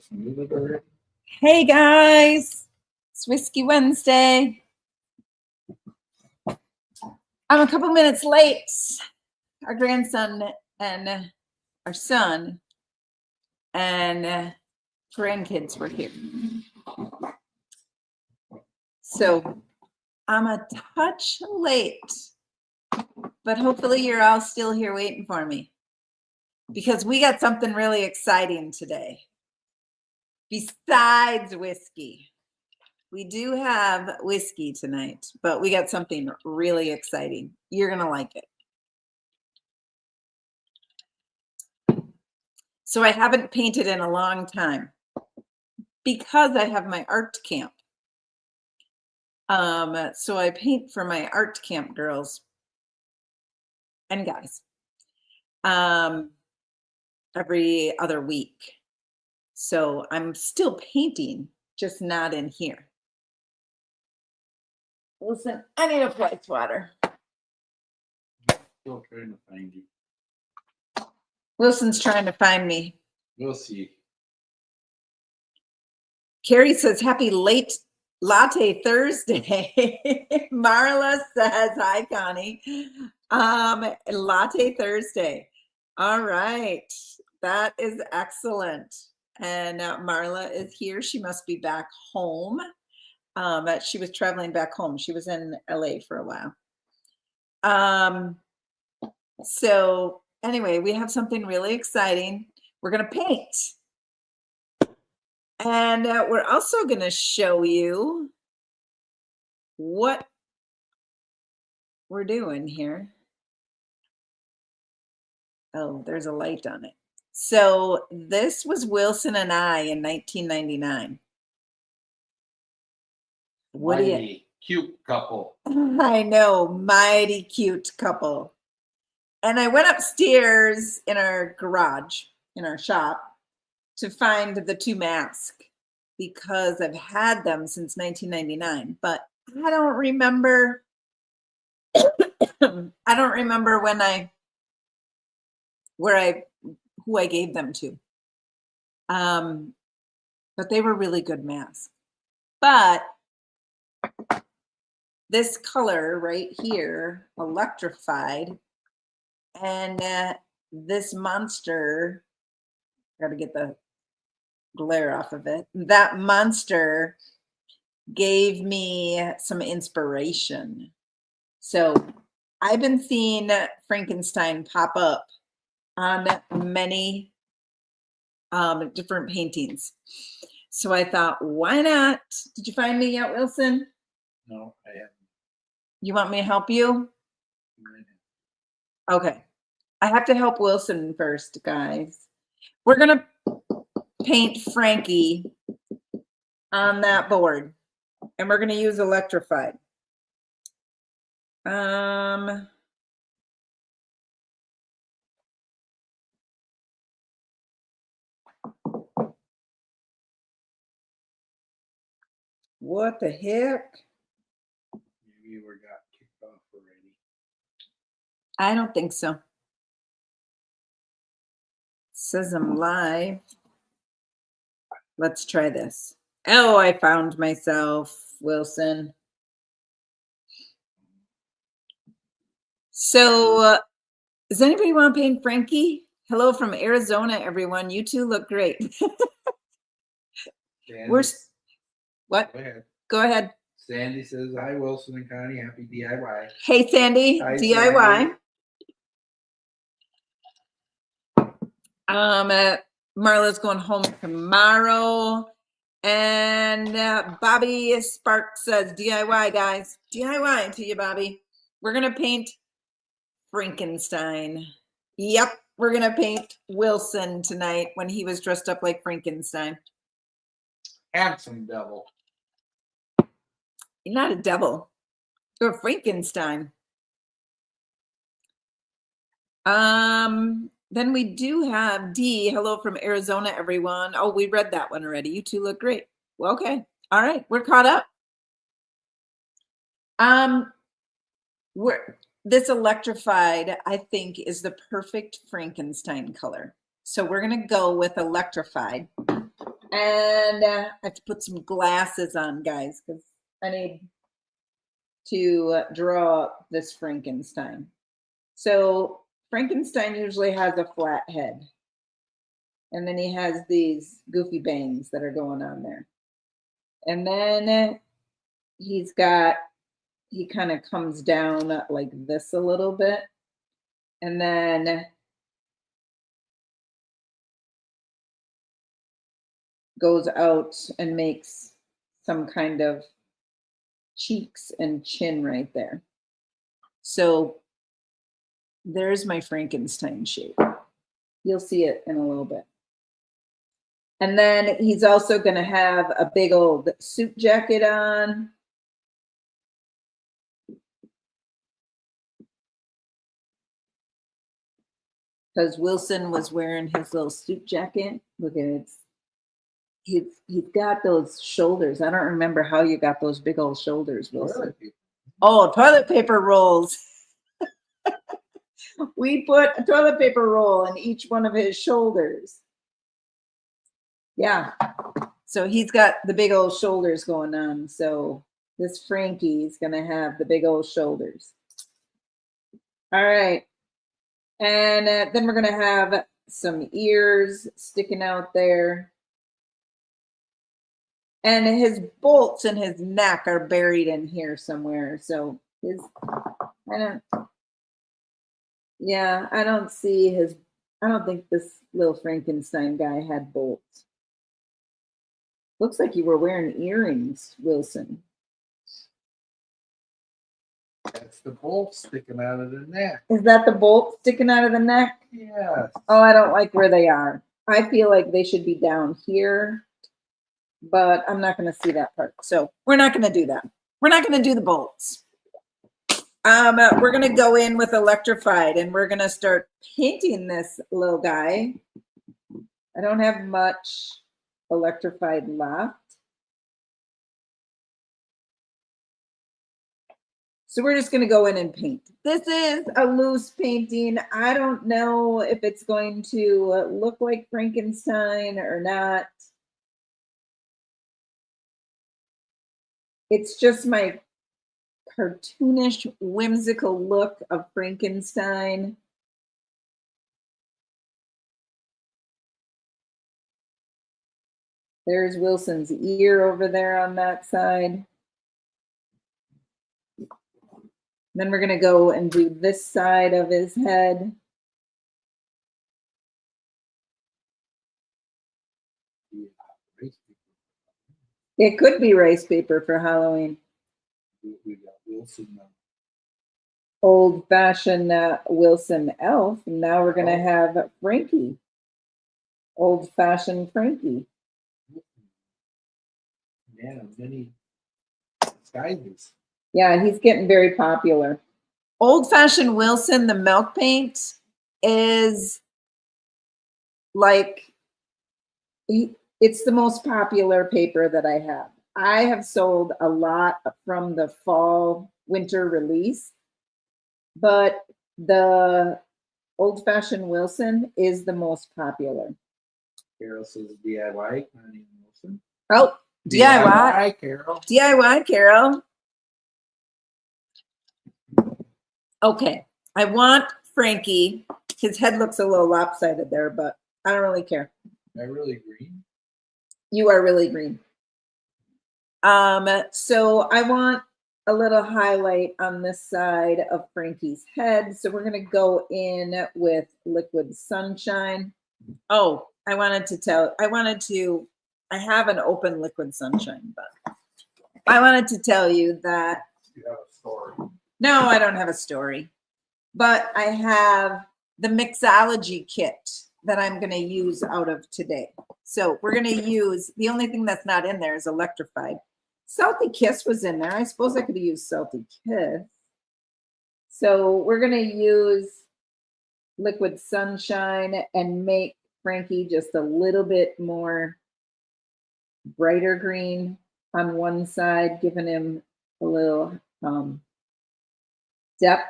It's muted already. Hey guys, it's Whiskey Wednesday. I'm a couple minutes late. Our grandson and our son and grandkids were here. So I'm a touch late, but hopefully you're all still here waiting for me because we got something really exciting today. Besides whiskey, we do have whiskey tonight, but we got something really exciting. You're going to like it. So I haven't painted in a long time because I have my art camp. So I paint for my art camp girls and guys every other week. So I'm still painting, just not in here. Listen, I need a flight water. Still trying to find you. Wilson's trying to find me. We'll see. Carrie says, happy late latte Thursday. Marla says, hi, Connie. Latte Thursday. All right. That is excellent. And Marla is here. She must be back home. She was traveling back home. She was in LA for a while. So anyway, we have something really exciting. We're going to paint. And we're also going to show you what we're doing here. Oh, there's a light on it. So this was Wilson and I in 1999. What do you? Mighty cute couple. I know, mighty cute couple. And I went upstairs in our garage, in our shop, to find the two masks because I've had them since 1999, but I don't remember. I don't remember who I gave them to. But they were really good masks. But this color right here, Electrified, and this monster, got to get the glare off of it. That monster gave me some inspiration. So I've been seeing Frankenstein pop up on many different paintings. So I thought, why not? Did you find me yet, Wilson? No, I haven't. You want me to help you? Okay. I have to help Wilson first, guys. We're going to paint Frankie on that board. And we're going to use Electrified. What the heck? Maybe we got kicked off already. I don't think so. It says I'm live. Let's try this. Oh, I found myself, Wilson. So, does anybody want to paint Frankie? Hello from Arizona, everyone. You two look great. What? Go ahead. Go ahead. Sandy says, hi, Wilson and Connie. Happy DIY. Hey, Sandy. Hi, DIY. Marla's going home tomorrow. And Bobby Spark says, DIY, guys. DIY to you, Bobby. We're going to paint Frankenstein. Yep, we're going to paint Wilson tonight when he was dressed up like Frankenstein. Handsome devil. You're not a devil. You're a Frankenstein. Then we do have D. Hello from Arizona, everyone. Oh, we read that one already. You two look great. Well, okay. All right. We're caught up. This Electrified, I think, is the perfect Frankenstein color. So we're going to go with Electrified. And I have to put some glasses on, guys, because I need to draw up this Frankenstein. So Frankenstein usually has a flat head. And then he has these goofy bangs that are going on there. And then he kind of comes down like this a little bit. And then goes out and makes some kind of cheeks and chin right there. So there's my Frankenstein shape. You'll see it in a little bit. And then he's also going to have a big old suit jacket on. Because Wilson was wearing his little suit jacket. Look at it. He's got those shoulders. I don't remember how you got those big old shoulders, Wilson. Oh, toilet paper rolls. We put a toilet paper roll in each one of his shoulders. Yeah. So he's got the big old shoulders going on. So this Frankie is going to have the big old shoulders. All right. And then we're going to have some ears sticking out there. And his bolts in his neck are buried in here somewhere. So I don't think this little Frankenstein guy had bolts. Looks like you were wearing earrings, Wilson. That's the bolt sticking out of the neck. Is that the bolt sticking out of the neck? Yes. Oh, I don't like where they are. I feel like they should be down here, but I'm not going to see that part. So we're not going to do that. We're not going to do the bolts. We're going to go in with Electrified, and we're going to start painting this little guy. I don't have much Electrified left. So we're just going to go in and paint. This is a loose painting. I don't know if it's going to look like Frankenstein or not. It's just my cartoonish, whimsical look of Frankenstein. There's Wilson's ear over there on that side. Then we're going to go and do this side of his head. It could be rice paper for Halloween. We got Wilson now. Old-fashioned Wilson elf. Now we're going to have Frankie. Old-fashioned Frankie. Man, many disguises. Yeah, he's getting very popular. Old-fashioned Wilson, the milk paint, is like, it's the most popular paper that I have. I have sold a lot from the fall winter release, but the Old-fashioned Wilson is the most popular. Carol says DIY. Wilson. Oh, DIY. Carol. DIY, Carol. Okay, I want Frankie. His head looks a little lopsided there, but I don't really care. Am I really green? You are really green. So I want a little highlight on this side of Frankie's head. So we're going to go in with Liquid Sunshine. Oh, I have an open Liquid Sunshine, but I wanted to tell you that. You have a story. No, I don't have a story, but I have the mixology kit that I'm going to use out of today. So we're going to use, the only thing that's not in there is Electrified. Salty Kiss was in there. I suppose I could have used Salty Kiss. So we're going to use Liquid Sunshine and make Frankie just a little bit more brighter green on one side, giving him a little depth.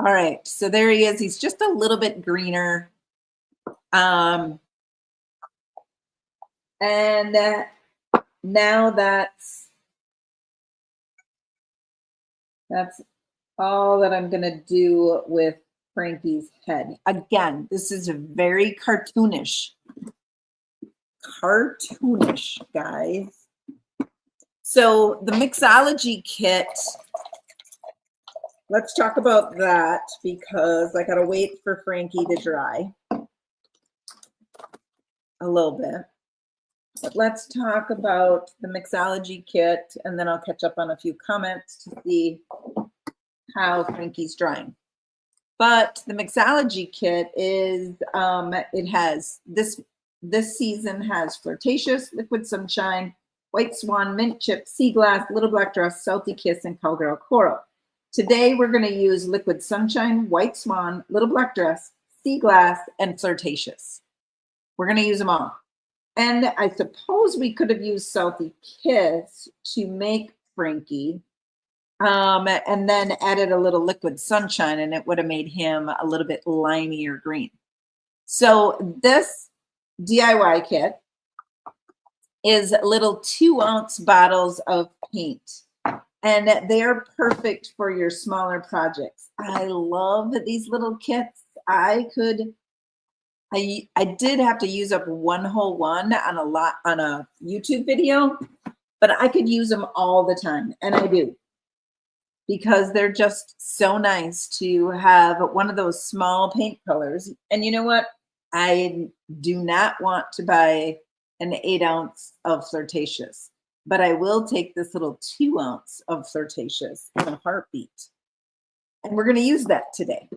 All right, so there he is. He's just a little bit greener. And now that's all that I'm gonna do with Frankie's head. Again, this is very cartoonish. Cartoonish, guys. So the mixology kit, let's talk about that because I gotta wait for Frankie to dry a little bit. But let's talk about the mixology kit and then I'll catch up on a few comments to see how Frankie's drying. But the mixology kit is, it has this season has Flirtatious, Liquid Sunshine, White Swan, Mint Chip, Sea Glass, Little Black Dress, Salty Kiss, and Cowgirl Coral. Today, we're going to use Liquid Sunshine, White Swan, Little Black Dress, Sea Glass, and Flirtatious. We're going to use them all. And I suppose we could have used Salty Kiss to make Frankie, and then added a little Liquid Sunshine, and it would have made him a little bit limey or green. So this DIY kit is little 2-ounce bottles of paint, and they're perfect for your smaller projects. I love these little kits. I did have to use up one whole one on a YouTube video, but I could use them all the time, and I do, because they're just so nice to have one of those small paint colors. And you know what? I do not want to buy an 8-ounce of Flirtatious, but I will take this little 2-ounce of Flirtatious in a heartbeat. And we're going to use that today.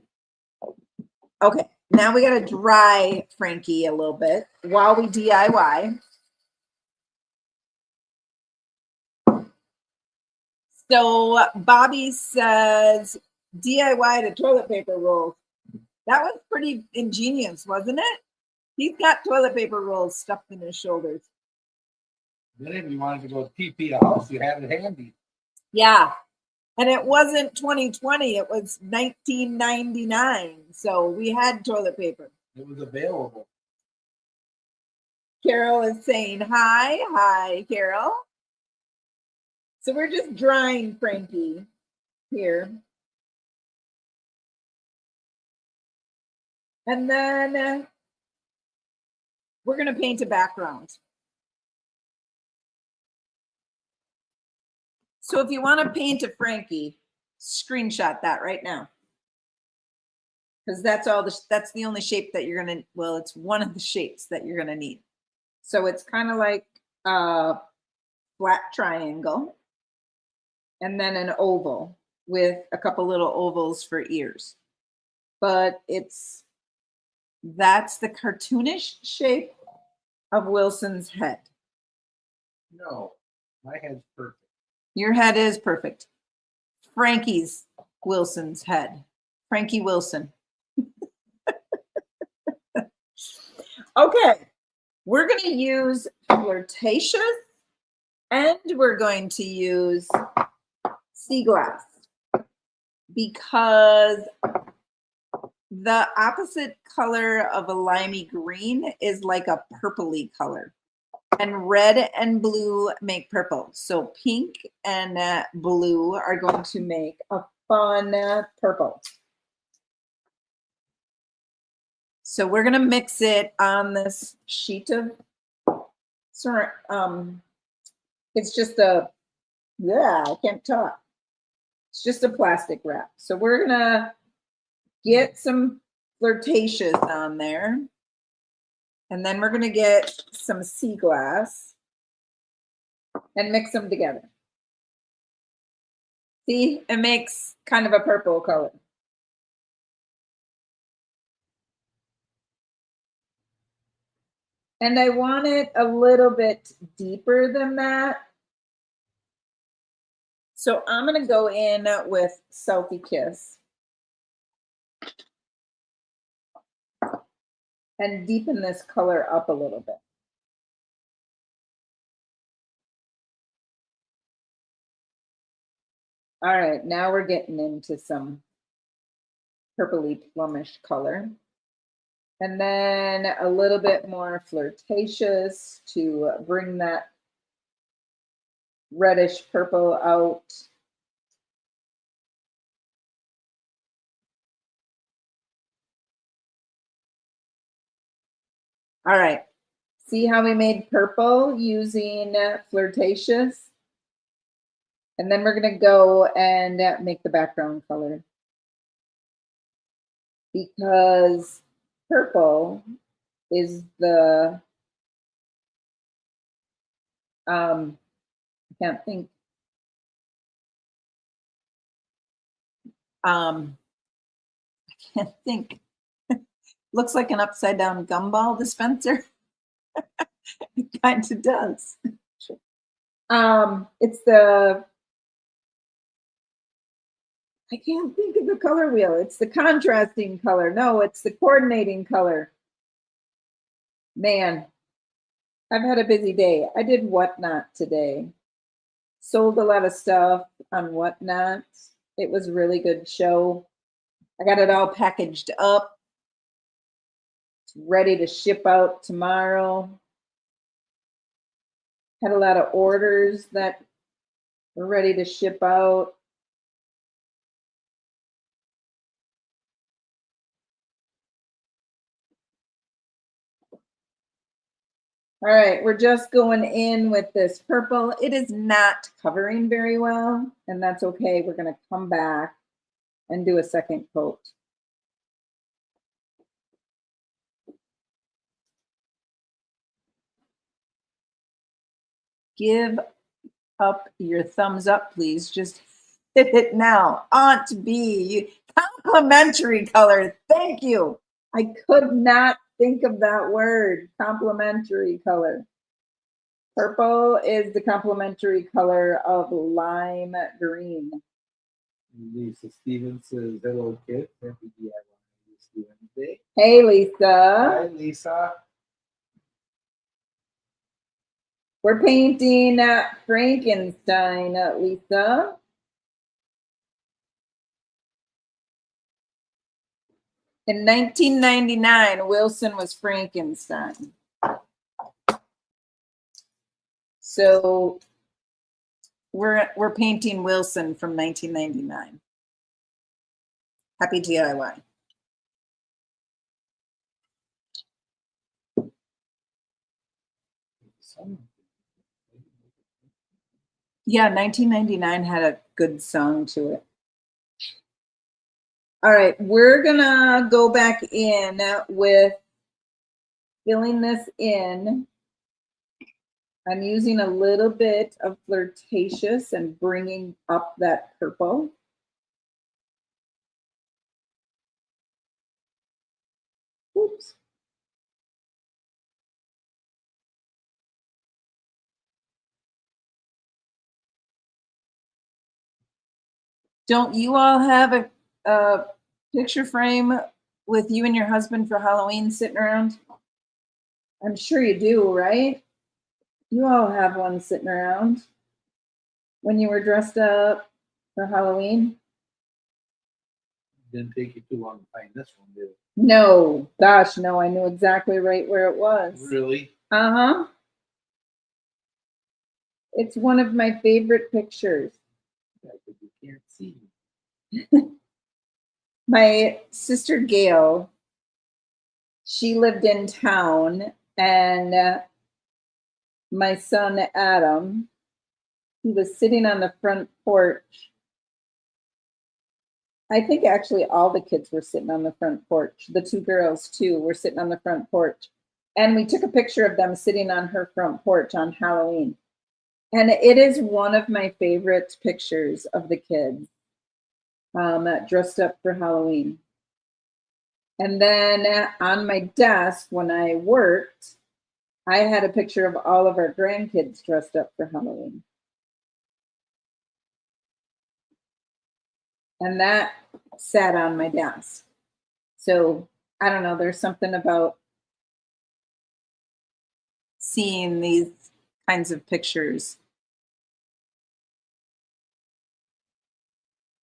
Okay, now we got to dry Frankie a little bit while we DIY. So Bobby says DIY the toilet paper rolls. That was pretty ingenious, wasn't it? He's got toilet paper rolls stuffed in his shoulders. Then if you wanted to go TP a house, you had it handy. Yeah. And it wasn't 2020, it was 1999. So we had toilet paper. It was available. Carol is saying hi. Hi, Carol. So we're just drying Frankie here. And then we're going to paint a background. So if you want to paint a Frankie, screenshot that right now. Because that's the only shape that you're going to, well, it's one of the shapes that you're going to need. So it's kind of like a flat triangle and then an oval with a couple little ovals for ears. But that's the cartoonish shape of Wilson's head. No, my head's perfect. Your head is perfect. Wilson's head. Frankie Wilson. Okay, we're going to use Flirtatious and we're going to use Sea Glass because the opposite color of a limey green is like a purpley color. And red and blue make purple. So pink and blue are going to make a fun purple. So we're going to mix it on this sheet of, sorry, it's just I can't talk. It's just a plastic wrap. So we're going to get some Flirtatious on there. And then we're going to get some Sea Glass and mix them together. See, it makes kind of a purple color. And I want it a little bit deeper than that. So I'm going to go in with Salty Kiss and deepen this color up a little bit. All right, now we're getting into some purpley plumish color. And then a little bit more flirtatious to bring that reddish purple out. All right, see how we made purple using flirtatious? And then we're gonna go and make the background color. Because purple is the, I can't think. I can't think. Looks like an upside down gumball dispenser. It kind of does. It's the, I can't think of the color wheel. It's the contrasting color. No, it's the coordinating color. Man, I've had a busy day. I did Whatnot today. Sold a lot of stuff on Whatnot. It was a really good show. I got it all packaged up. It's ready to ship out tomorrow. Had a lot of orders that were ready to ship out. All right, we're just going in with this purple. It is not covering very well, and that's okay. We're going to come back and do a second coat. Give up your thumbs up, please. Just hit it now. Aunt B, complimentary color. Thank you. I could not think of that word, complementary color. Purple is the complementary color of lime green. Lisa Stevens says, hello, kid. Happy DIY Stevens Day. Hey, Lisa. Hi, Lisa. We're painting Frankenstein, Lisa. In 1999, Wilson was Frankenstein. So we're painting Wilson from 1999. Happy DIY. Yeah, 1999 had a good song to it. All right, we're gonna go back in with filling this in. I'm using a little bit of flirtatious and bringing up that purple. Oops. Don't you all have a picture frame with you and your husband for Halloween sitting around? I'm sure you do, right? You all have one sitting around when you were dressed up for Halloween. Didn't take you too long to find this one, did it? No, gosh, no, I knew exactly right where it was. Really? Uh-huh. It's one of my favorite pictures. You can't see. My sister Gail, she lived in town, and my son Adam, he was sitting on the front porch. I think actually all the kids were sitting on the front porch. The two girls too were sitting on the front porch. And we took a picture of them sitting on her front porch on Halloween. And it is one of my favorite pictures of the kids dressed up for Halloween. And then on my desk when I worked, I had a picture of all of our grandkids dressed up for Halloween. And that sat on my desk. So I don't know, there's something about seeing these kinds of pictures.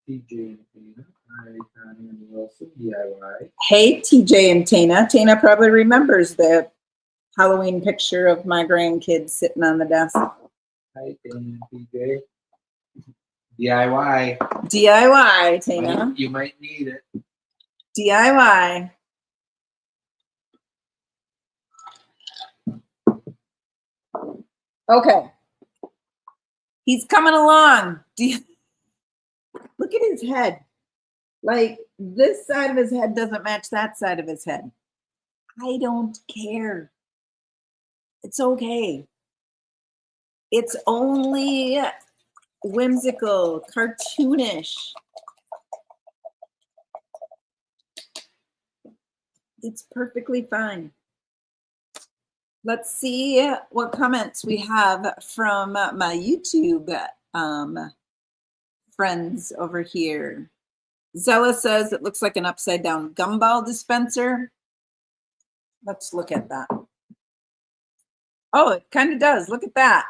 DJ and Dana. Electrified and Wilson, DIY. Hey, TJ and Tana. Tana probably remembers the Halloween picture of my grandkids sitting on the desk. Hi, Dan, PJ. DIY. DIY, Tana. You might need it. DIY. Okay. He's coming along. Look at his head. Like, this side of his head doesn't match that side of his head. I don't care. It's okay. It's only whimsical, cartoonish. It's perfectly fine. Let's see what comments we have from my YouTube friends over here. Zella says it looks like an upside down gumball dispenser. Let's look at that. Oh, it kind of does. Look at that.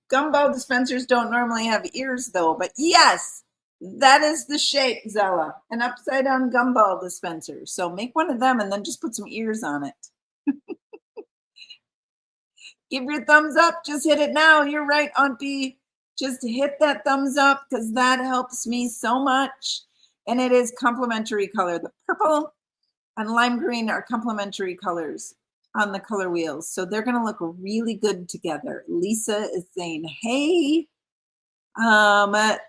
Gumball dispensers don't normally have ears though, but yes, that is the shape, Zella, an upside down gumball dispenser. So make one of them and then just put some ears on it. Give your thumbs up. Just hit it now. You're right, Aunt B. Just hit that thumbs up because that helps me so much. And it is complementary color. The purple and lime green are complementary colors on the color wheels. So they're going to look really good together. Lisa is saying, hey.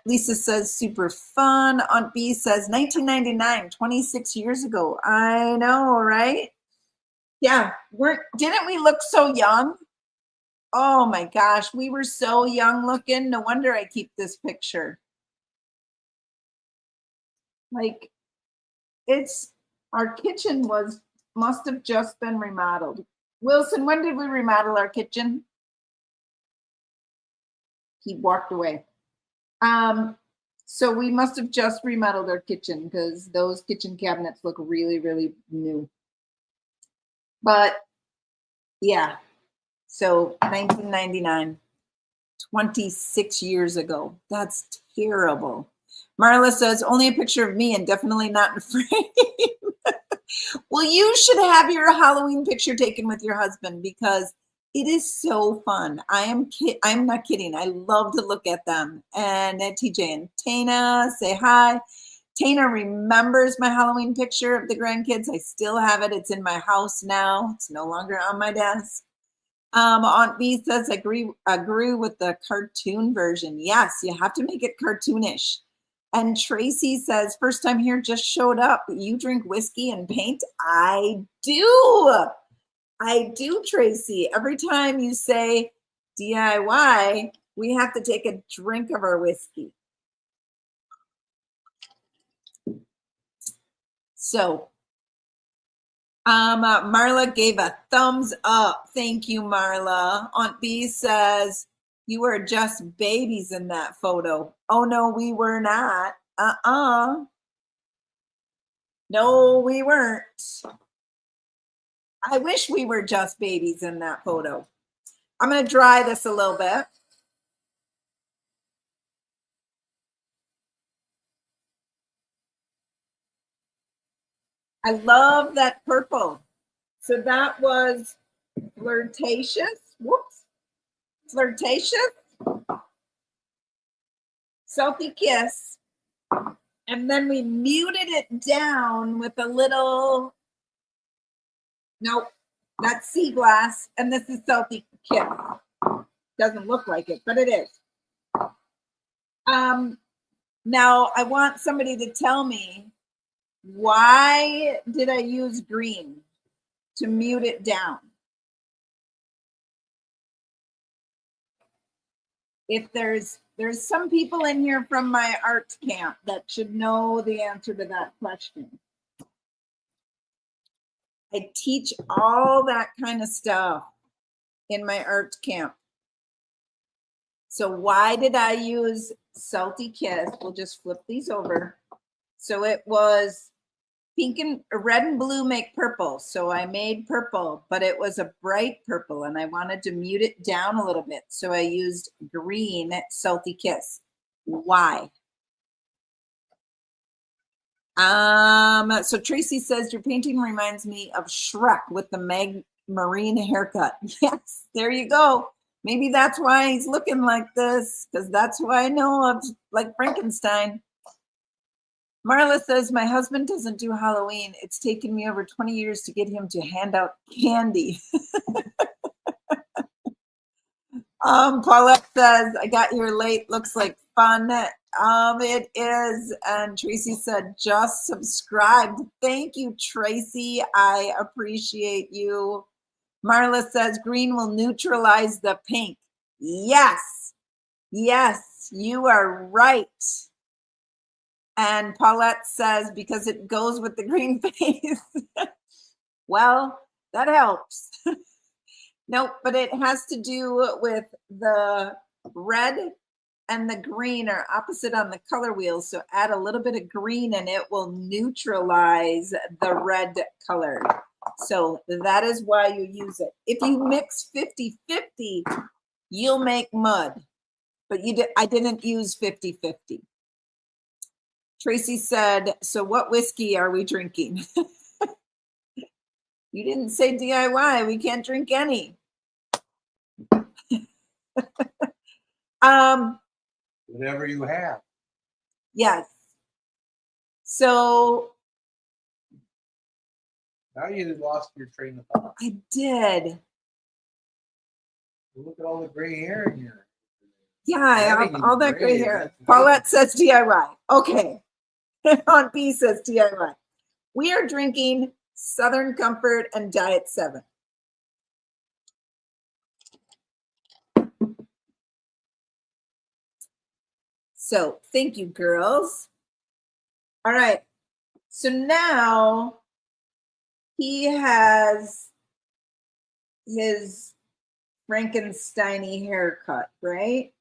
Lisa says, super fun. Aunt B says, 1999, 26 years ago. I know, right? Yeah. Didn't we look so young? Oh my gosh, we were so young looking. No wonder I keep this picture. Like, our kitchen must have just been remodeled. Wilson, when did we remodel our kitchen? He walked away. So we must have just remodeled our kitchen because those kitchen cabinets look really, really new. But yeah, so 1999, 26 years ago. That's terrible. Marla says, only a picture of me and definitely not in frame. Well, you should have your Halloween picture taken with your husband because it is so fun. I'm not kidding. I love to look at them. And TJ and Tana say hi. Tana remembers my Halloween picture of the grandkids. I still have it. It's in my house now. It's no longer on my desk. Aunt B says, agree with the cartoon version. Yes, you have to make it cartoonish. And Tracy says, first time here, just showed up. You drink whiskey and paint? I do. I do, Tracy. Every time you say DIY, we have to take a drink of our whiskey. So, Marla gave a thumbs up. Thank you, Marla. Aunt B says, you were just babies in that photo. Oh, no, we were not. No, we weren't. I wish we were just babies in that photo. I'm going to dry this a little bit. I love that purple. So that was flirtatious. Whoops. Flirtatious. Selfie kiss. And then we muted it down with a little, nope, that's sea glass. And this is selfie kiss. Doesn't look like it, but it is. Now I want somebody to tell me, why did I use green to mute it down? If there's some people in here from my art camp that should know the answer to that question. I teach all that kind of stuff in my art camp. So why did I use Salty Kiss? We'll just flip these over. So it was pink and red and blue make purple. So I made purple, but it was a bright purple and I wanted to mute it down a little bit. So I used green Salty Kiss. Why? So Tracy says your painting reminds me of Shrek with the marine haircut. Yes, there you go. Maybe that's why he's looking like this, because that's who I know of, like Frankenstein. Marla says, my husband doesn't do Halloween. It's taken me over 20 years to get him to hand out candy. Paulette says, I got here late. Looks like fun. It is. And Tracy said, just subscribed. Thank you, Tracy. I appreciate you. Marla says, green will neutralize the pink. Yes. Yes, you are right. And Paulette says, because it goes with the green face. Well, that helps. Nope, but it has to do with the red and the green are opposite on the color wheel. So add a little bit of green and it will neutralize the red color. So that is why you use it. If you mix 50-50, you'll make mud. But I didn't use 50-50. Tracy said, so what whiskey are we drinking? You didn't say DIY. We can't drink any. Whatever you have. Yes. So now you lost your train of thought. I did. Look at all the gray hair in here. Yeah, I have all that gray hair. Paulette says DIY. Okay. On B says DIY. We are drinking Southern Comfort and Diet 7. So thank you, girls. All right. So now he has his Frankenstein-y haircut, right?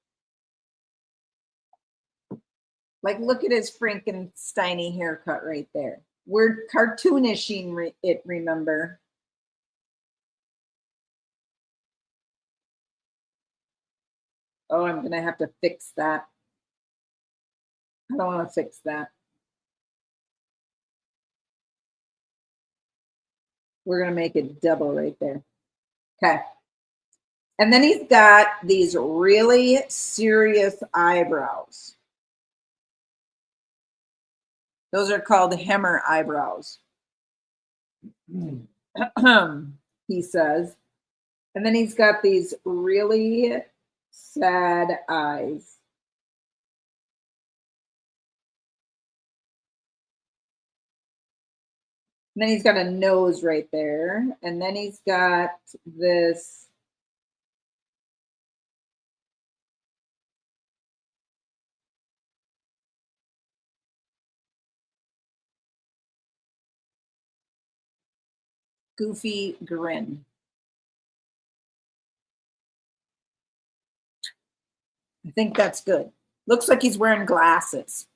Like, look at his Frankenstein-y haircut right there. We're cartoonishing it, remember? Oh, I'm going to have to fix that. I don't want to fix that. We're going to make it double right there. Okay. And then he's got these really serious eyebrows. Those are called hammer eyebrows. He says. And then he's got these really sad eyes. And then he's got a nose right there. And then he's got this goofy grin. I think that's good. Looks like he's wearing glasses.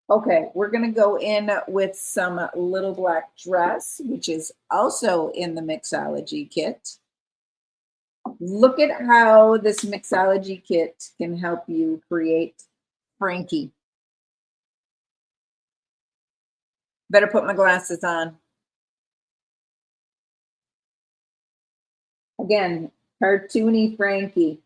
Okay, we're going to go in with some Little Black Dress, which is also in the mixology kit. Look at how this mixology kit can help you create Frankie. Better put my glasses on. Again, cartoony Frankie.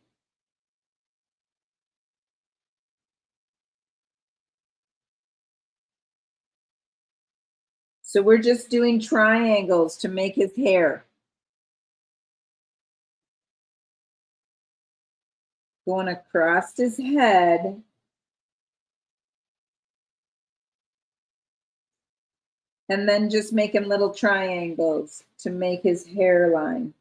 So we're just doing triangles to make his hair. Going across his head. And then just making little triangles to make his hairline.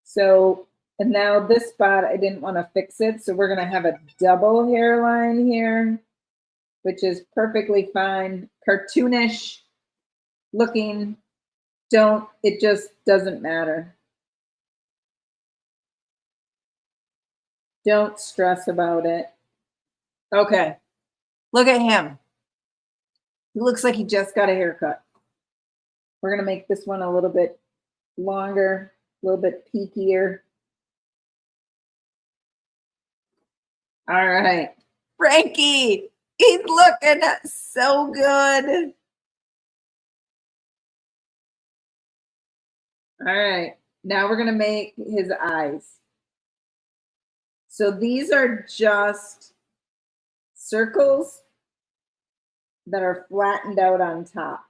So, and now this spot, I didn't want to fix it. So we're going to have a double hairline here, which is perfectly fine. Cartoonish looking. It just doesn't matter. Don't stress about it. Okay. Look at him. He looks like he just got a haircut. We're going to make this one a little bit longer, a little bit peakier. All right. Frankie, he's looking so good. All right. Now we're going to make his eyes. So these are just circles that are flattened out on top.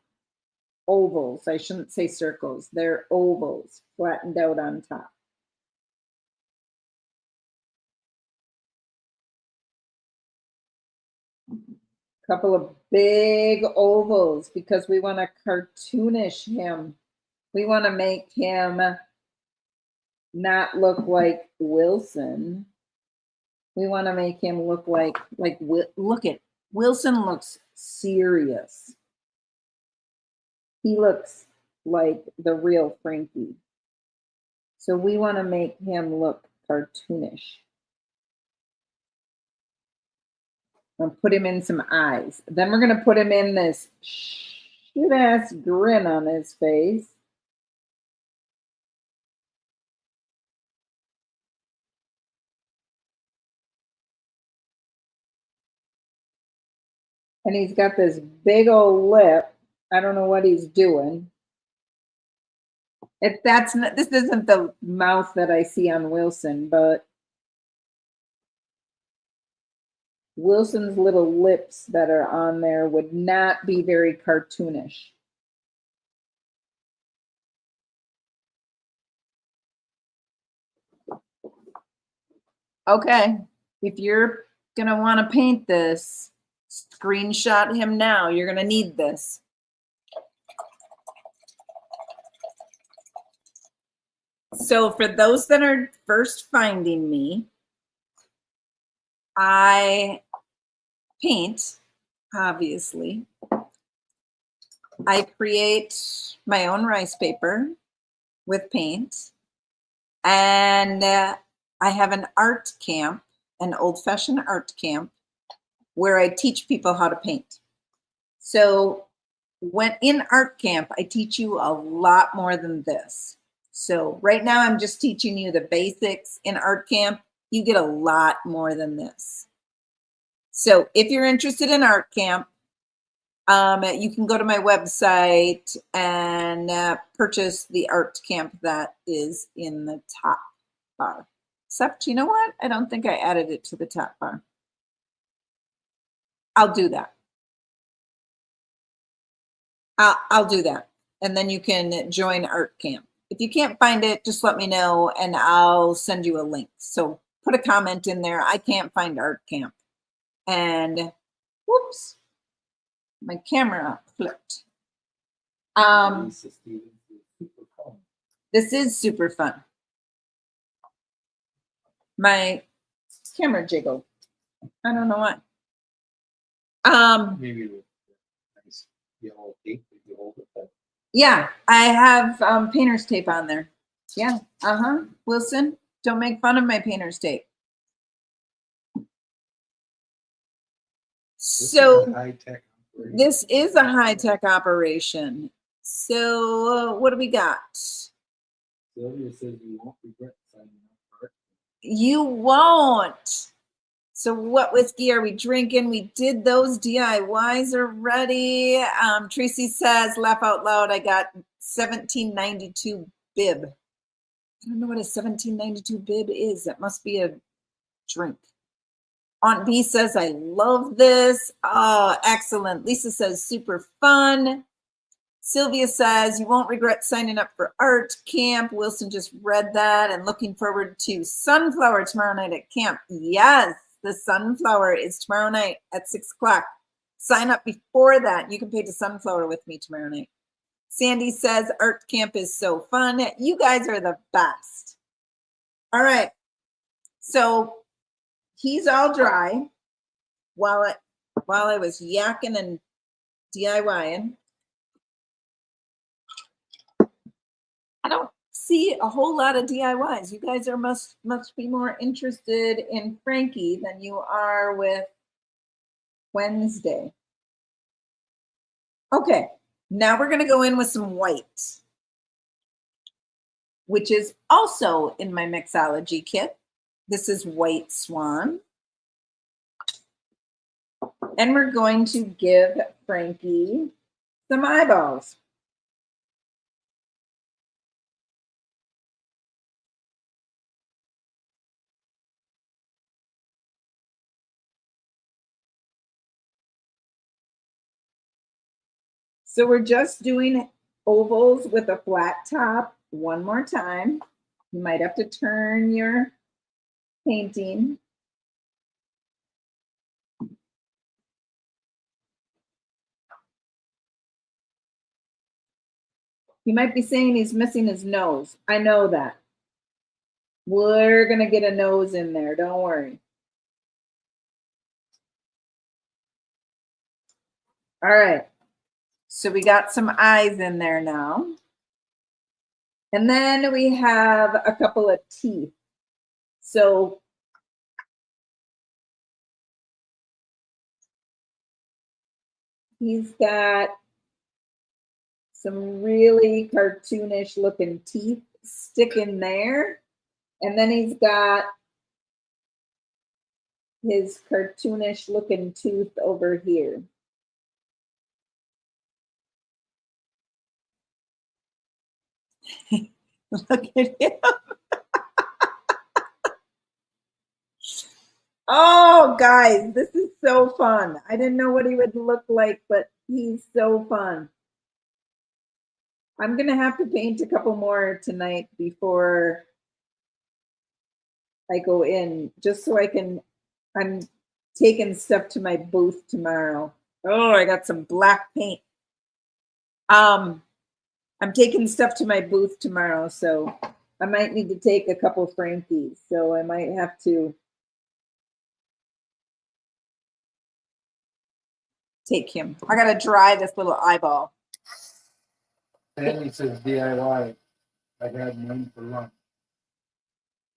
Ovals. I shouldn't say circles. They're ovals flattened out on top. Couple of big ovals because we want to cartoonish him. We want to make him not look like Wilson. We want to make him look like look at Wilson looks serious. He looks like the real Frankie. So we want to make him look cartoonish. I'll put him in some eyes. Then we're going to put him in this shit-ass grin on his face. And he's got this big old lip. I don't know what he's doing. This isn't the mouth that I see on Wilson, but Wilson's little lips that are on there would not be very cartoonish. Okay, if you're going to want to paint this, screenshot him now. You're going to need this. So for those that are first finding me, I paint, obviously. I create my own rice paper with paint. And I have an art camp, an old-fashioned art camp, where I teach people how to paint. So when in art camp, I teach you a lot more than this. So right now I'm just teaching you the basics. In art camp, you get a lot more than this. So if you're interested in art camp, you can go to my website and purchase the art camp that is in the top bar. Except, you know what? I don't think I added it to the top bar. I'll do that. I'll do that. And then you can join art camp. If you can't find it, just let me know and I'll send you a link. So put a comment in there. I can't find art camp. And whoops, my camera flipped. This is super fun. My camera jiggled. I don't know why. Maybe with nice yellow tape that you hold it there. Yeah, I have painter's tape on there. Yeah, Wilson, don't make fun of my painter's tape. So this is a high-tech operation. So what do we got? Sylvia says you won't regret signing up for it. You won't. So what whiskey are we drinking? We did those DIYs already. Tracy says, laugh out loud, I got 1792 bib. I don't know what a 1792 bib is. That must be a drink. Aunt B says, I love this. Oh, excellent. Lisa says, super fun. Sylvia says, you won't regret signing up for art camp. Wilson just read that and looking forward to sunflower tomorrow night at camp. Yes, the sunflower is tomorrow night at 6 o'clock. Sign up before that. You can paint a sunflower with me tomorrow night. Sandy says, art camp is so fun. You guys are the best. All right. So he's all dry while I was yakking and DIYing. I don't see a whole lot of DIYs. You guys are must be more interested in Frankie than you are with Wednesday. Okay, now we're gonna go in with some white, which is also in my mixology kit. This is White Swan. And we're going to give Frankie some eyeballs. So we're just doing ovals with a flat top one more time. You might have to turn your painting. You might be saying he's missing his nose. I know that. We're gonna get a nose in there, don't worry. All right, so we got some eyes in there now. And then we have a couple of teeth. So he's got some really cartoonish looking teeth sticking there. And then he's got his cartoonish looking tooth over here. Look at him. Oh, guys, this is so fun. I didn't know what he would look like, but he's so fun. I'm going to have to paint a couple more tonight before I go in, just so I can, I'm taking stuff to my booth tomorrow. Oh, I got some black paint. I'm taking stuff to my booth tomorrow, so I might need to take a couple Frankies. So I might have to take him. I gotta dry this little eyeball. Sandy says DIY. I had mine for lunch.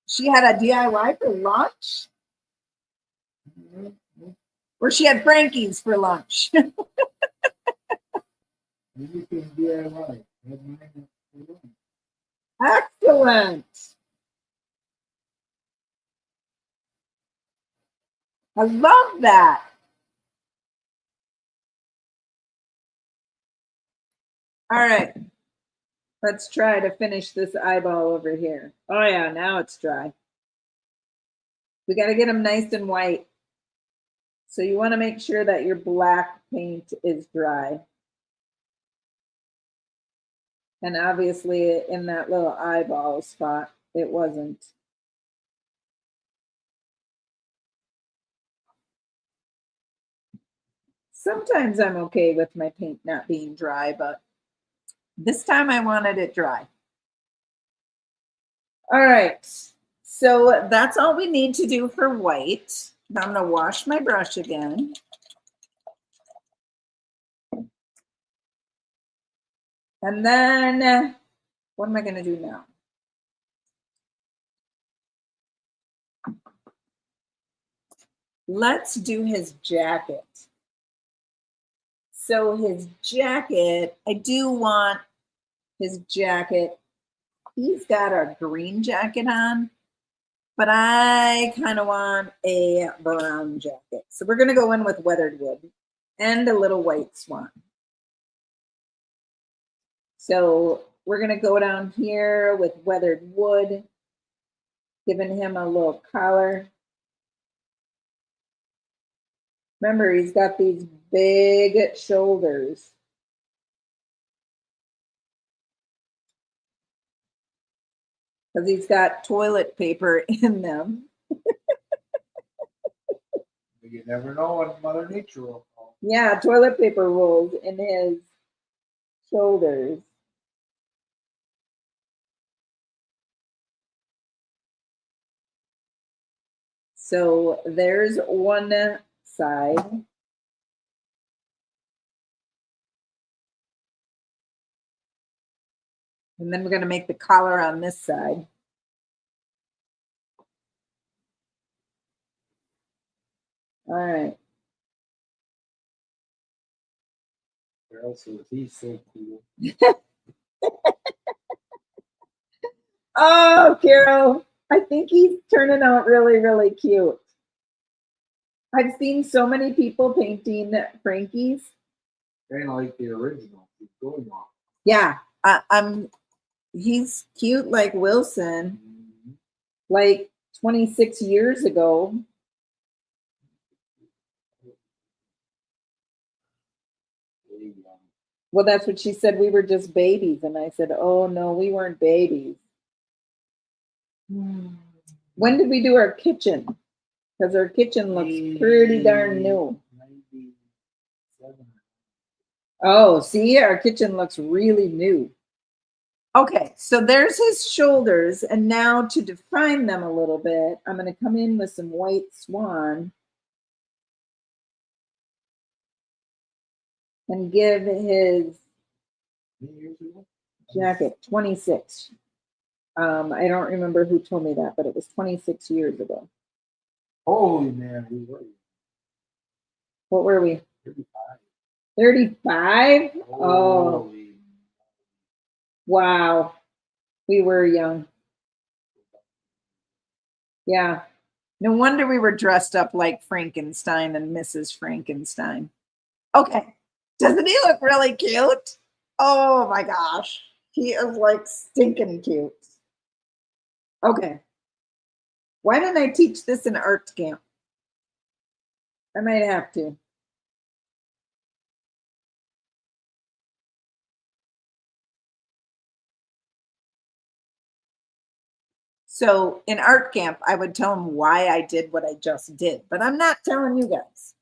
She had a DIY for lunch? Or she had Frankie's for lunch? Maybe it's DIY. I had mine for lunch. Excellent. I love that. All right. Let's try to finish this eyeball over here. Oh yeah, now it's dry. We got to get them nice and white. So you want to make sure that your black paint is dry. And obviously in that little eyeball spot, it wasn't. Sometimes I'm okay with my paint not being dry, but this time I wanted it dry. All right, so that's all we need to do for white. Now I'm gonna wash my brush again. And then, what am I gonna do now? Let's do his jacket. So his jacket, I do want his jacket. He's got a green jacket on, but I kind of want a brown jacket. So we're going to go in with weathered wood and a little white swan. So we're going to go down here with weathered wood, giving him a little collar. Remember, he's got these big shoulders. Because he's got toilet paper in them. You never know what Mother Nature will call. Yeah, toilet paper rolls in his shoulders. So there's one side. And then we're going to make the collar on this side. All right. Carol says he's so cool. Oh, Carol, I think he's turning out really, really cute. I've seen so many people painting Frankies. Kind of like the original. He's going on. Yeah, he's cute like Wilson, Mm-hmm. like 26 years ago. Well, that's what she said. We were just babies. And I said, oh, no, we weren't babies. When did we do our kitchen? Because our kitchen looks pretty darn new. 97. Oh, see, our kitchen looks really new. Okay, so there's his shoulders. And now to define them a little bit, I'm going to come in with some white swan and give his jacket 26. I don't remember who told me that, but it was 26 years ago. Holy man, we were. What were we? 35. 35? Oh, Holy. wow. We were young. Yeah. No wonder we were dressed up like Frankenstein and Mrs. Frankenstein. Okay. Doesn't he look really cute? Oh my gosh. He is like stinking cute. Okay. Why didn't I teach this in art camp? I might have to. So in art camp, I would tell them why I did what I just did, but I'm not telling you guys.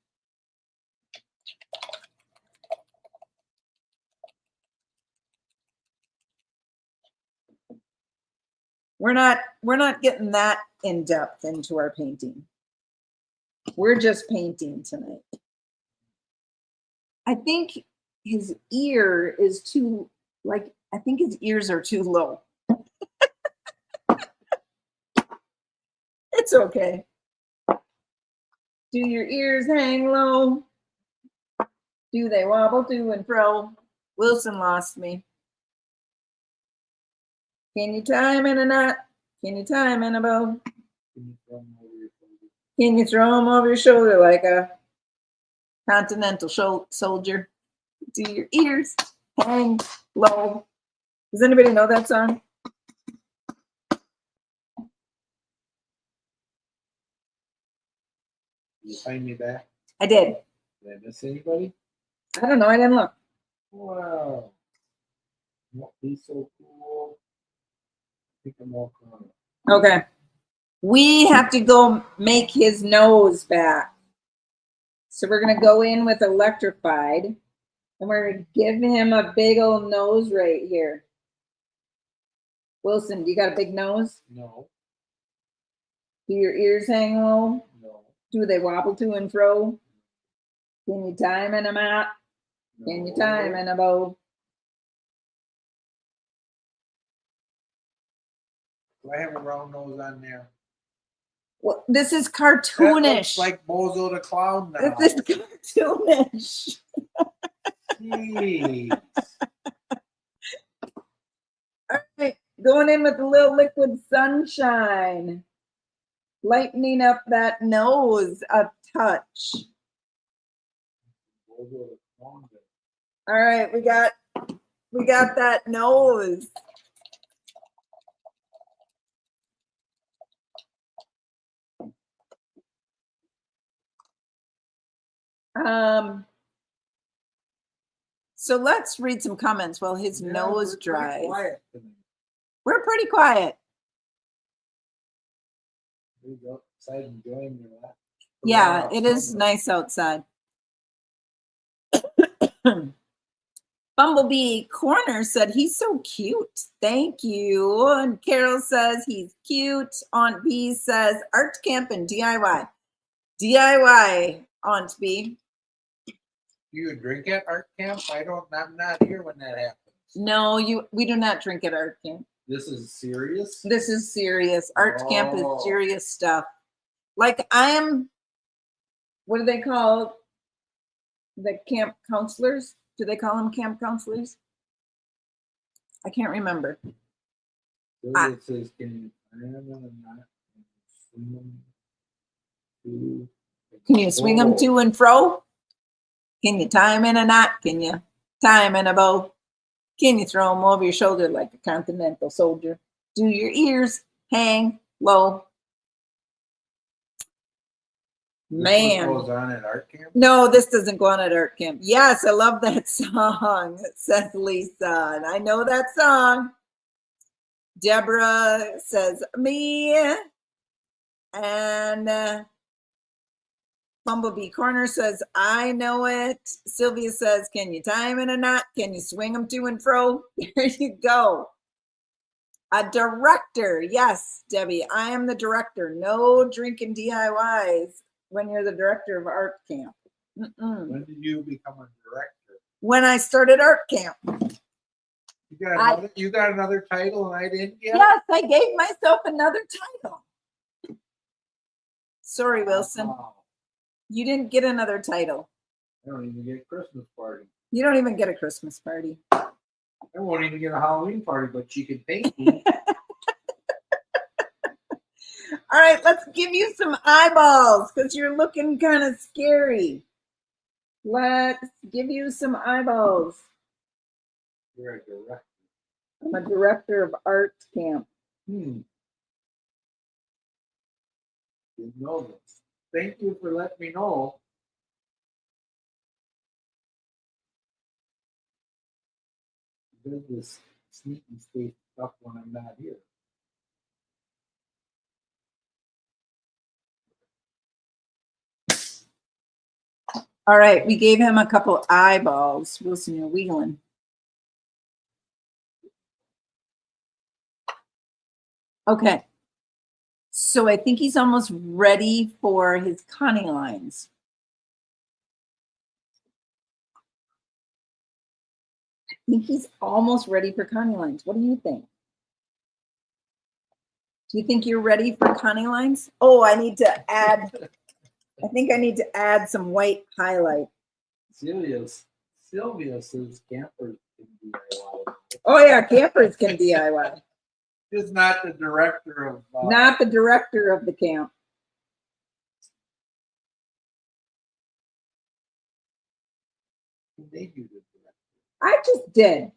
We're not getting that in depth into our painting. We're just painting tonight. I think his ear is too, like, I think his ears are too low. It's okay. Do your ears hang low? Do they wobble to and fro? Wilson lost me. Can you tie him in a knot? Can you tie him in a bow? Can you throw him over your shoulder like a continental soldier? Do your ears hang low? Does anybody know that song? You find me back? I did. Did I miss anybody? I don't know. I didn't look. Wow. He's so cool. I think I'm all caught up. Okay. We have to go make his nose back. So we're going to go in with Electrified. And we're going to give him a big old nose right here. Wilson, do you got a big nose? No. Do your ears hang low? No. Do they wobble to and fro? Can you tie him in a knot? No. Can you tie him in a bow? Do I have a round nose on there? Well, this is That cartoonish. looks like Bozo the Clown now. This is cartoonish. Jeez. All right, going in with a little liquid sunshine. Lightening up that nose a touch. Bozo the Clown. All right, we got that nose. So let's read some comments while his nose dries. Quiet. We're pretty quiet. There you go. Outside enjoying your lap. Yeah, it is nice outside. Bumblebee Corner said he's so cute. Thank you. And Carol says he's cute. Aunt B says art camp and DIY. DIY, Aunt B. You drink at art camp? I'm not here when that happens. No, we do not drink at art camp. This is serious? This is serious. Art camp is Oh. serious stuff. Like I am, what do they call the camp counselors? Do they call them camp counselors? I can't remember. It says, can you swing them Can you swing them to and fro? Can you tie them in a knot? Can you tie them in a bow? Can you throw them over your shoulder like a continental soldier? Do your ears hang low? Man. This goes on at art camp? No, this doesn't go on at art camp. Yes, I love that song, says Lisa. And I know that song. Deborah says, me. And Bumblebee Corner says, I know it. Sylvia says, can you tie them in a knot? Can you swing them to and fro? There you go. A director. Yes, Debbie, I am the director. No drinking DIYs when you're the director of art camp. When did you become a director? When I started art camp. You got another title and I didn't get? Yes, I gave myself another title. Sorry, Wilson. Wow. You didn't get another title. I don't even get a Christmas party. You don't even get a Christmas party. I won't even get a Halloween party, but you can paint me. All right, let's give you some eyeballs because you're looking kind of scary. Let's give you some eyeballs. You're a director. I'm a director of art camp. Didn't know this. Thank you for letting me know. There's this sneaky space stuff when I'm not here. All right, we gave him a couple eyeballs. Wilson, you're wheeling. Okay. So I think he's almost ready for his conning lines. I think he's almost ready for conning lines. What do you think? Do you think you're ready for conning lines? Oh, I need to add, I think I need to add some white highlight. Sylvia says campers can DIY. Oh yeah, campers can DIY. Just not the director of... Not the director of the camp. They do the director. I just did.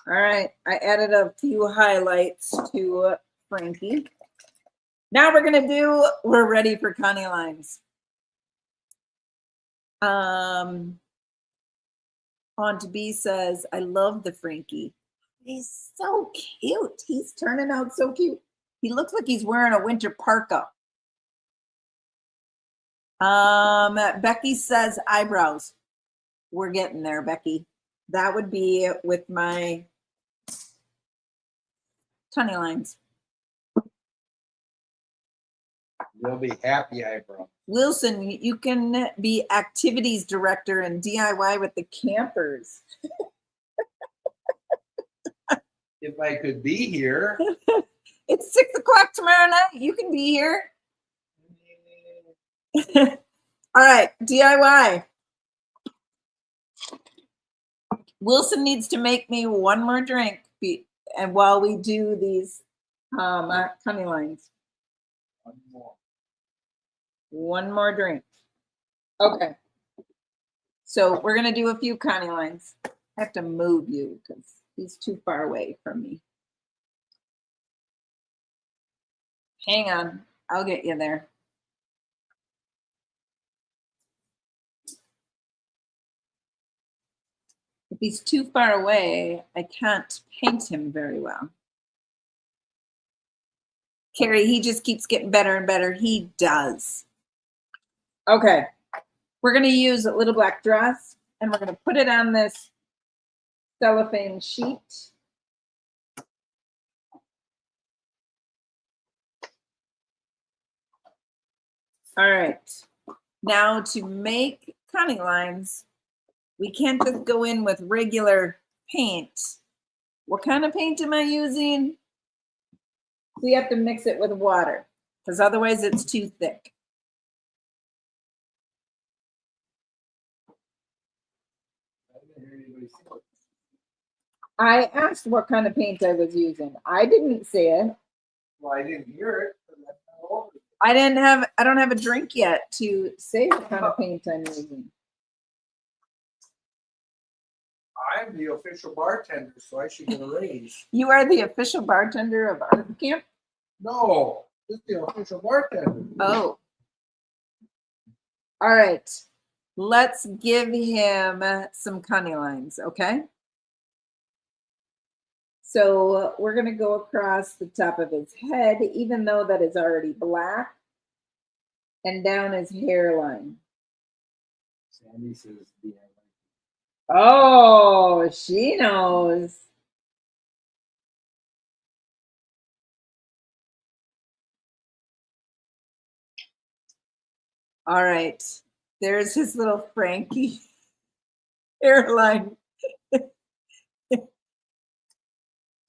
All right, I added a few highlights to Frankie. Now we're ready for conning lines. On to B says, I love the Frankie. He's so cute. He's turning out so cute. He looks like he's wearing a winter parka. Becky says eyebrows. We're getting there, Becky. That would be with my conning lines. They'll be happy eyebrows. Wilson, you can be activities director and DIY with the campers. If I could be here. It's 6 o'clock tomorrow night. You can be here. All right, DIY. Wilson needs to make me one more drink, and while we do these conning lines. One more drink. Okay. So we're going to do a few conning lines. I have to move you because he's too far away from me. Hang on. I'll get you there. If he's too far away, I can't paint him very well. Carrie, he just keeps getting better and better. He does. Okay. We're going to use a little black dress, and we're going to put it on this cellophane sheet. All right. Now to make cunning lines, we can't just go in with regular paint. What kind of paint am I using? We have to mix it with water because otherwise it's too thick. I asked what kind of paint I was using. I didn't say it. Well, I didn't hear it. I don't have a drink yet to say what kind of paint I'm using. I'm the official bartender, so I should get a raise. You are the official bartender of Art Camp? No, this is the official bartender. Oh. All right. Let's give him some cunning lines, okay? So we're going to go across the top of his head, even though that is already black, and down his hairline. Sandy says, yeah. Oh, she knows. All right. There's his little Frankie hairline.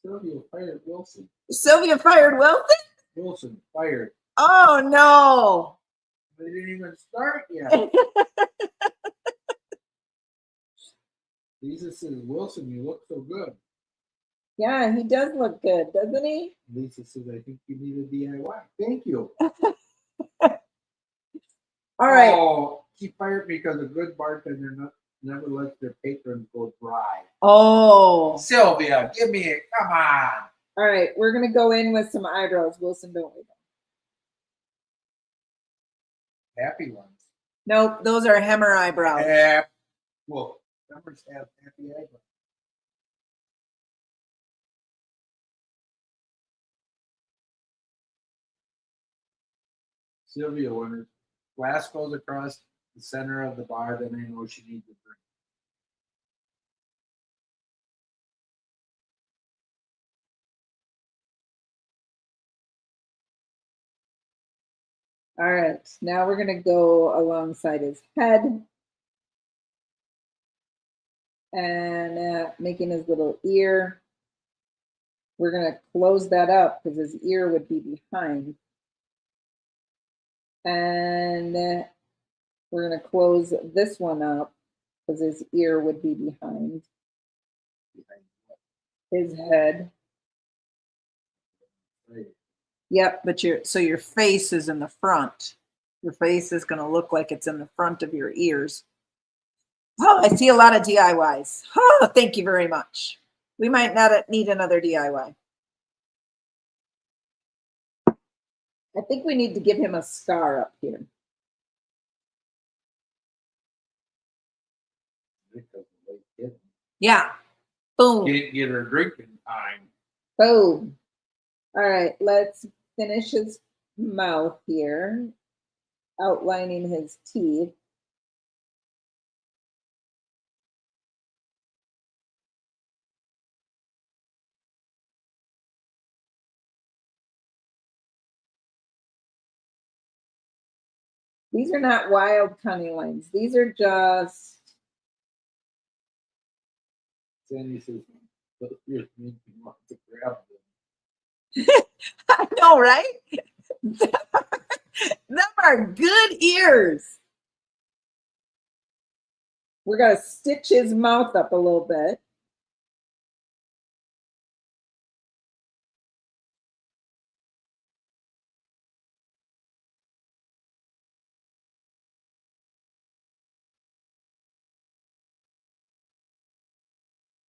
Sylvia fired Wilson. Sylvia fired Wilson? Wilson fired. Oh, no. They didn't even start yet. Lisa says, Wilson, you look so good. Yeah, he does look good, doesn't he? Lisa says, I think you need a DIY. Thank you. All right. Oh, she fired because a good bartender never lets their patrons go dry. Oh. Sylvia, give me it. Come on. All right, we're going to go in with some eyebrows. Wilson, don't we? Happy ones. Nope, those are hammer eyebrows. Well, numbers have happy eyebrows. Sylvia, when her glass goes across the center of the bar, then I know she needs a drink. All right, now we're going to go alongside his head and making his little ear. We're going to close that up because his ear would be behind. And we're going to close this one up because his ear would be behind his head. Yep, but your face is in the front. Your face is going to look like it's in the front of your ears. Oh, I see a lot of DIYs. Oh, thank you very much. We might not need another DIY. I think we need to give him a scar up here. Yeah. Boom. Get her drinking time. Boom. All right, let's finish his mouth here, outlining his teeth. These are not wild cunning lines. These are just. Sandy says, those ears make me want to grab them. I know, right? Them are good ears. We're going to stitch his mouth up a little bit.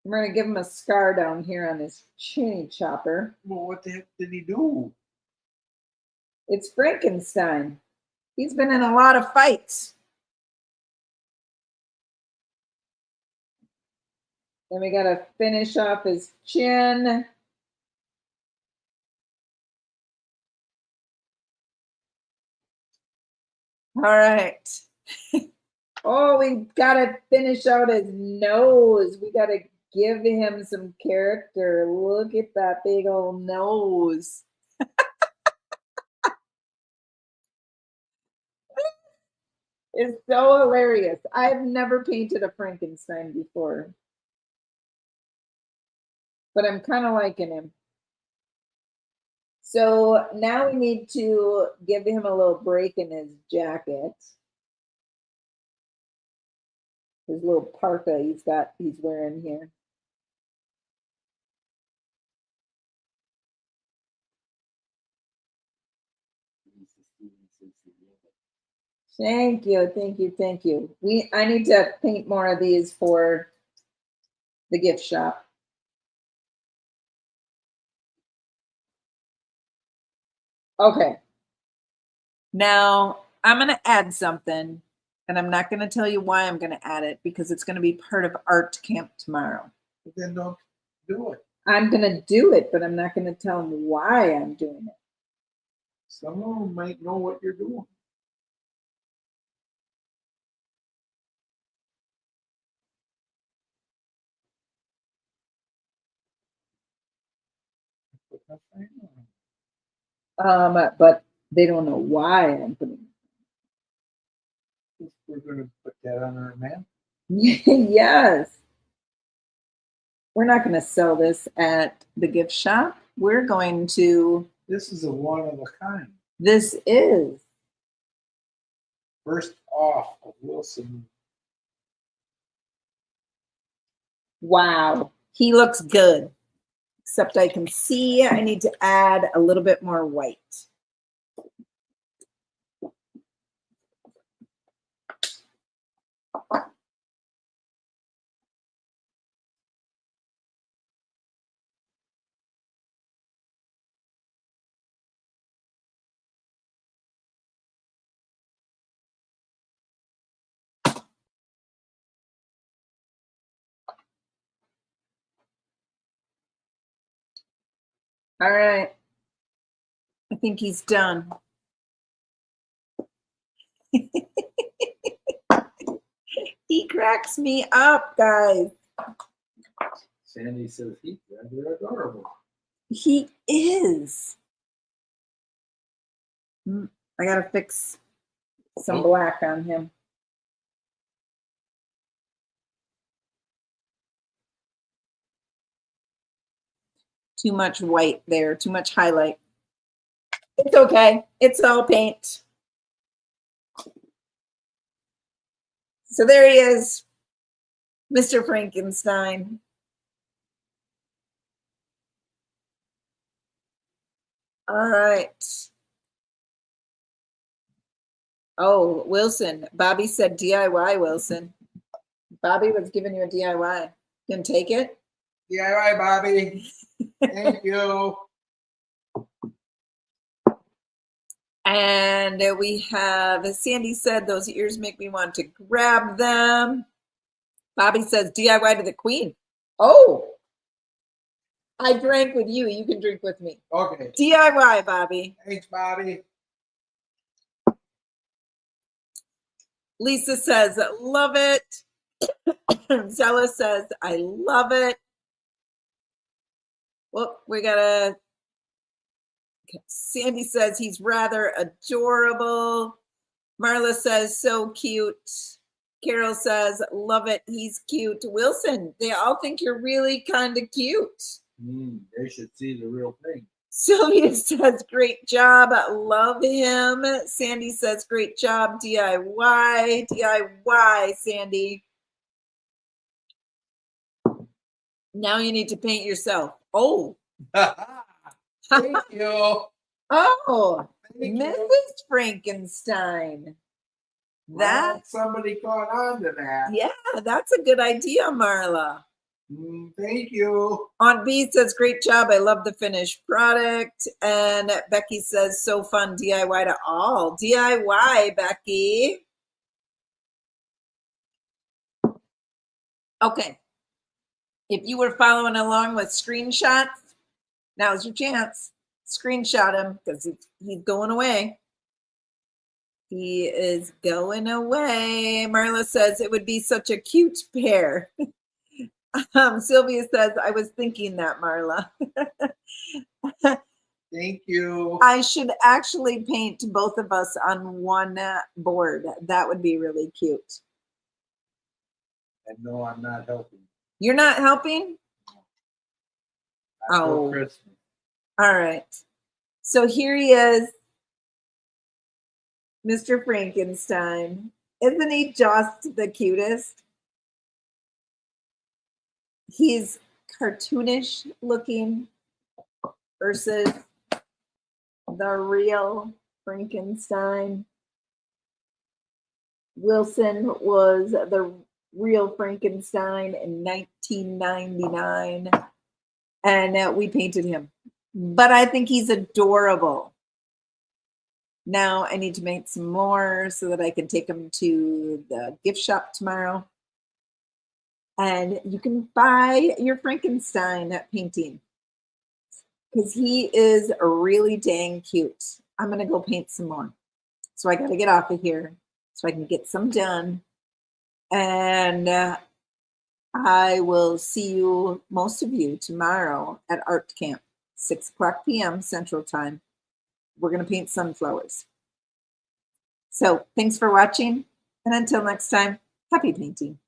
I'm going to give him a scar down here on his chinny chopper. Well, what the heck did he do? It's Frankenstein. He's been in a lot of fights. Then we got to finish off his chin. All right. Oh, we got to finish out his nose. We got to give him some character. Look at that big old nose. It's so hilarious. I've never painted a Frankenstein before, but I'm kind of liking him. So now we need to give him a little break in his jacket. His little parka he's wearing here. Thank you, thank you, thank you. I need to paint more of these for the gift shop. Okay. Now I'm going to add something, and I'm not going to tell you why I'm going to add it because it's going to be part of art camp tomorrow. But then don't do it. I'm going to do it, but I'm not going to tell them why I'm doing it. Some of them might know what you're doing. But they don't know why I'm putting it. We're going to put that on our map. Yes. We're not going to sell this at the gift shop. We're going to. This is a one of a kind. This is. First off of Wilson. Wow. He looks good. Except I can see I need to add a little bit more white. All right. I think he's done. He cracks me up, guys. Sandy says he's rather adorable. He is. I got to fix some black on him. Too much white there, too much highlight. It's okay. It's all paint. So there he is, Mr. Frankenstein. All right. Oh, Wilson. Bobby said DIY, Wilson. Bobby was giving you a DIY. You can take it? DIY, Bobby. Thank you. And we have, as Sandy said, those ears make me want to grab them. Bobby says DIY to the queen. Oh, I drank with you. You can drink with me. Okay. DIY, Bobby. Thanks, Bobby. Lisa says, love it. Zella says, I love it. Well, we got a, Sandy says he's rather adorable. Marla says, so cute. Carol says, love it. He's cute. Wilson, they all think you're really kind of cute. They should see the real thing. Sylvia says, great job. Love him. Sandy says, great job. DIY. DIY, Sandy. Now you need to paint yourself. Oh. Thank you. Oh, Thank Mrs. you. Frankenstein. That's somebody caught on to that. Yeah, that's a good idea, Marla. Thank you. Aunt B says, great job. I love the finished product. And Becky says, so fun. DIY to all. DIY, Becky. Okay. If you were following along with screenshots, now's your chance. Screenshot him because he's going away. He is going away. Marla says it would be such a cute pair. Sylvia says, I was thinking that, Marla. Thank you. I should actually paint both of us on one board. That would be really cute. And no, I'm not helping. You're not helping? Not till Oh. Christmas. All right. So here he is, Mr. Frankenstein. Isn't he just the cutest? He's cartoonish looking versus the real Frankenstein. Wilson was the real Frankenstein in 1999, and we painted him. But I think he's adorable. Now I need to make some more so that I can take him to the gift shop tomorrow. And you can buy your Frankenstein painting because he is really dang cute. I'm going to go paint some more. So I got to get off of here so I can get some done. And I will see you, most of you, tomorrow at Art Camp, 6:00 p.m. Central Time. We're going to paint sunflowers. So thanks for watching. And until next time, happy painting.